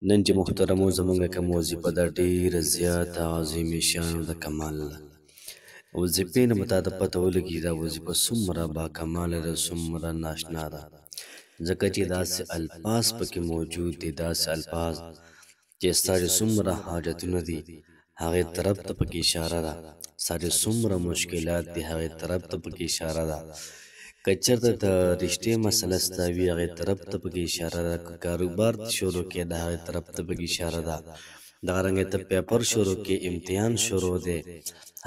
نن چې محترمو زمونږ کوم وظیفه ده ډېره زیاته عظیم شان د کمال ده. وظیفې نه به تا ته پته ولګي دا وظیفه څومره باکماله ده څومره ناشنا ده، ځکه چې داسې الفاظ پکې موجود دي، داسې الفاظ چې ستا چې څومره حاجتونه دي هغې طرف ته پکې اشاره ده، ستا چې څومره مشکلات دي هغې طرف ته پکې اشاره ده. که چېرته د رشتې مسله ستا وي هغې طرف ته پکې اشاره ده، که کاروبار شروع کړې د هغې طرف ته پکې اشاره ده، دغرنګې ته پیپر شروع کړې امتحان شروع دی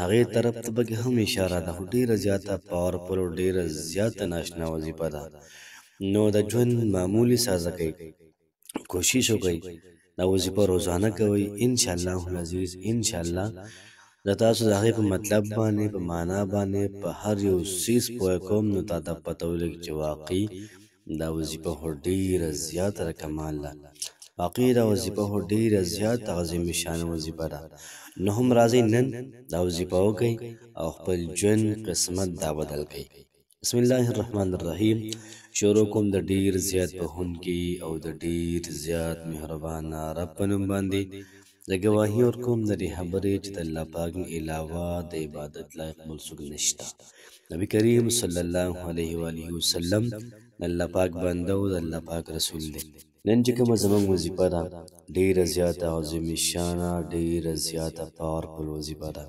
هغې طرف ته پکې هم اشاره ده. خو ډېره زیاته پاورفل او ډېره زیاته ناشنا وظیفه ده. نو د ژوند معمولي سازه کوئ، کوشش وکئ دا وظیفه روزانه کوئ، انشاءالله العزیز انشاءالله د تاسو د هغې په مطلب باندې په معنا باندې په هر یو څیز پوه کوم نو تا ته پته ولګي چې واقعي دا وظیفه خو ډېره زیاته د کمال ده، واقعي دا وظیفه خو ډېره زیاته عظیم شانه وظیفه ده. نو هم راځئ نن دا وظیفه وکئ او خپل ژوند قسمت دا بدل کئ. بسم الله الرحمن الرحیم. شروع کوم د ډېر زیات بخښونکي او د ډېر زیات مهربانه رب په نوم باندې. زه ګواهي ورکوم د دې خبرې چې د الله پاک نه علاوه د عبادت لایق بل څوک نشته. نبي کریم صلی الله علیه و آله وسلم د الله پاک بنده او د الله پاک رسول دی. نن چې کومه زموږ وظیفه ده ډېره زیاته عظیم شانه ډېره زیاته پاورفل وظیفه ده.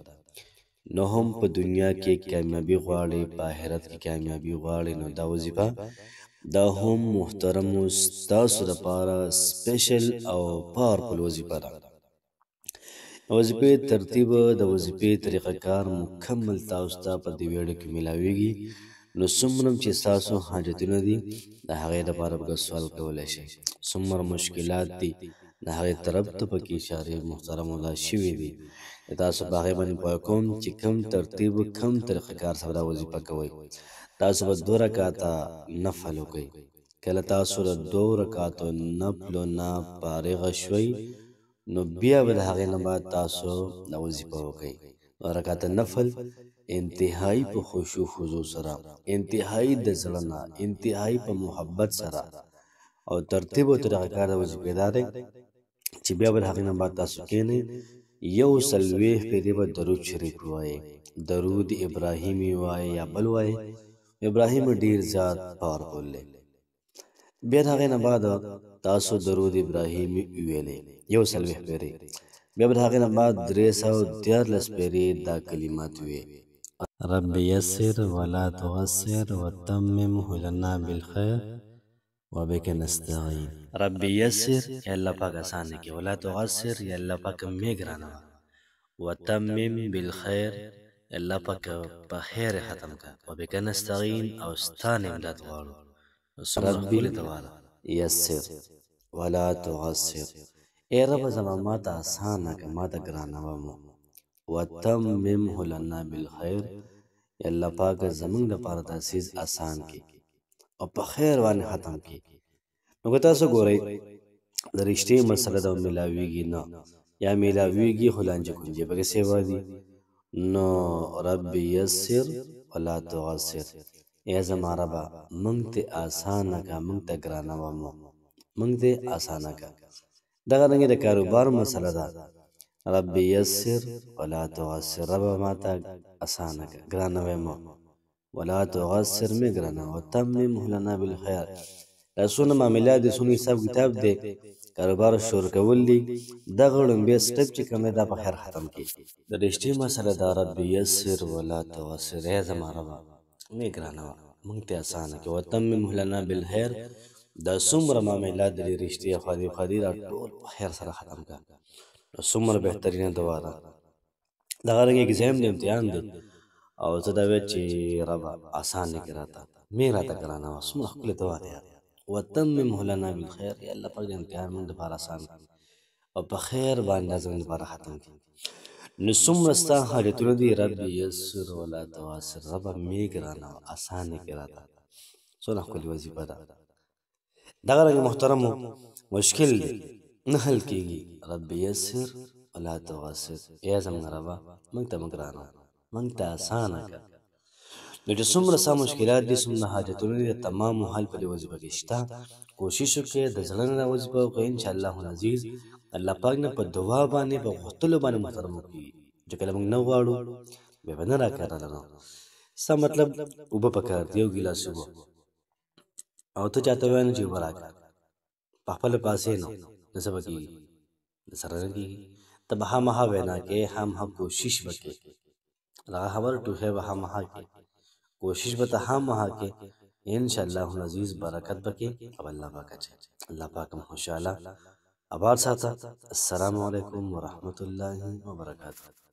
نو هم په دنیا کې کامیابي غواړئ په آخرت کې کامیابي غواړئ نو دا وظیفه دا هم محترمو ستاسو دپاره سپیشل او پاورفل وظیفه ده. وظیفې ترتیب د وظیفې طریقه کار مکمل تاسو ته په دې ویډیو کې میلاویږي. نو څومره چې ستاسو حاجتونه دي د هغې دپاره به سوال کولی شئ، څومره مشکلات دي د هغې طرف ته پکې اشارې محترمو دا شوي دي. تاسو په هغې باندې پوه کوم چې کوم ترتیب کوم طریقه کار سره دا وظیفه کوئ. تاسو به 2 رکعاته نفل وکئ. کله تاسو د 2 رکعاتو نفلو نه فارغه شوئ نو بیا به د هغې نه بعد تاسو دا وظیفه وکئ. 2 رکعاته نفل انتهایی په خشوع خضوع سره، انتهایی د زړه نه، انتهایی په محبت سره او ترتیب او طریقه کار د وظیفې دا دی چې بیا به د هغې نه بعد تاسو کښېنئ 140 پېرې به درود شریف ووایئ، درود ابراهیمي ووایئ یا بل ووایئ. ابراهیم ډېر زیات پاورفل دی. بیا د هغې نه بعد تاسو درود ابراهیمي وویلئ 140 پېرې، بیا به د هغې نه بعد 314 پېرې دا کلمات ووایئ: رب یسر ولا تعسر وتممه لنا بالخیر وبک نستعین. رب یسر یا الله پاک آسان کړي، ولا تعسر یا الله پاک مې ګرانوه، وتمم بالخیر یا الله پاک په خیر ختم کړه، وبک نستعین او ستا نه امداد غواړو. رب یسر ولا تعسر، ای رب زما ماته آسانه کړه ماته ګرانوه مو، وتممه لنا بالخیر یا الله پاک زمونږ دپاره دا څیز آسان کړي او په خیر باندې ختم کړي. نو که تاسو ګورئ د رشتې مسله ده میلاویږي نه یا میلاویږي خو لانجه کونجې پکې سیوا دي. نو رب یسر ولا تعسر، ای زما ربه موږ ته آسانه کړه موږ ته ګرانوه مو، موږ ته آسانه کړه. دغه رنګې د کاروبار مسله ده رب یسر ولا تعسر، ربه ماته آسانه کړه ګرانوی مو، ولا تعسر مې ګرانوه، وتممه لنا بالخیر. دا څونه معاملات دي څونه حساب کتاب دی کاروبار شروع کول دي دغه لومبی سټپ چې کوم دی دا په خیر ختم کړي. د رشتې مسله ده رب یسر ولا تعسر، ای زما ربه مې ګرانوه موږ ته آسانه کړه، وتممه لنا بالخیر. دا څومره معاملات د رشتې خادي دا ټول په خیر سره ختم کړه. نو څومره بهترینه دعا ده. دغه رنګ اګزام دی امتحان دی او زه دا وایه چې ربه آسان یې کړه راته مې راته ګرانوه. څومره ښکلې دعا دی وتممه لنا بالخیر، یا الله پاک د امتحان موږ دپاره آسان کړي او په خیر باندې دا زموږ دپاره ختم کړي. نو څومره ستا حاجتونه دي رب یسر ولا تعسر، ربه مې ګرانوه آسان یې کړه راته. څونه ښکلې وظیفه ده. دغه رنګ محترمو مشکل دی نه حل کېږي رب یسر ولا تعسر، ای زموږ ربه موږ ته مه ګرانوه موږ ته آسانه کړه. نو چې څومره ستا مشکلات دي څومره حاجتونه دي د تمامو حل په دې وظیفه کې شته. کوشش وکړئ د زړه نه وظیفه وکړئ انشاءالله العزیز الله پاک نه په دعا باندې په غوښتلو باندې محترم وکړي چې کله موږ نه غواړو بیا به نه راکړله نو ستا مطلب اوبه پکار دي یو ګیلاس اوبه او ته چاته وایې نه چې اوبه راکړه په خپله پاسې نو نو څه به کېږي درسره نه کېږي ته به خامخا وینا کوې خامخا کوشش به کوې دغه خبره ټوخی به خامخا کوې کوشش به ته خامخا کوې انشاءالله العزیز برکت به کوې او الله پاک اچوي الله پاک هم خوشحاله آباد ساته السلام علیکم ورحمة الله وبرکاته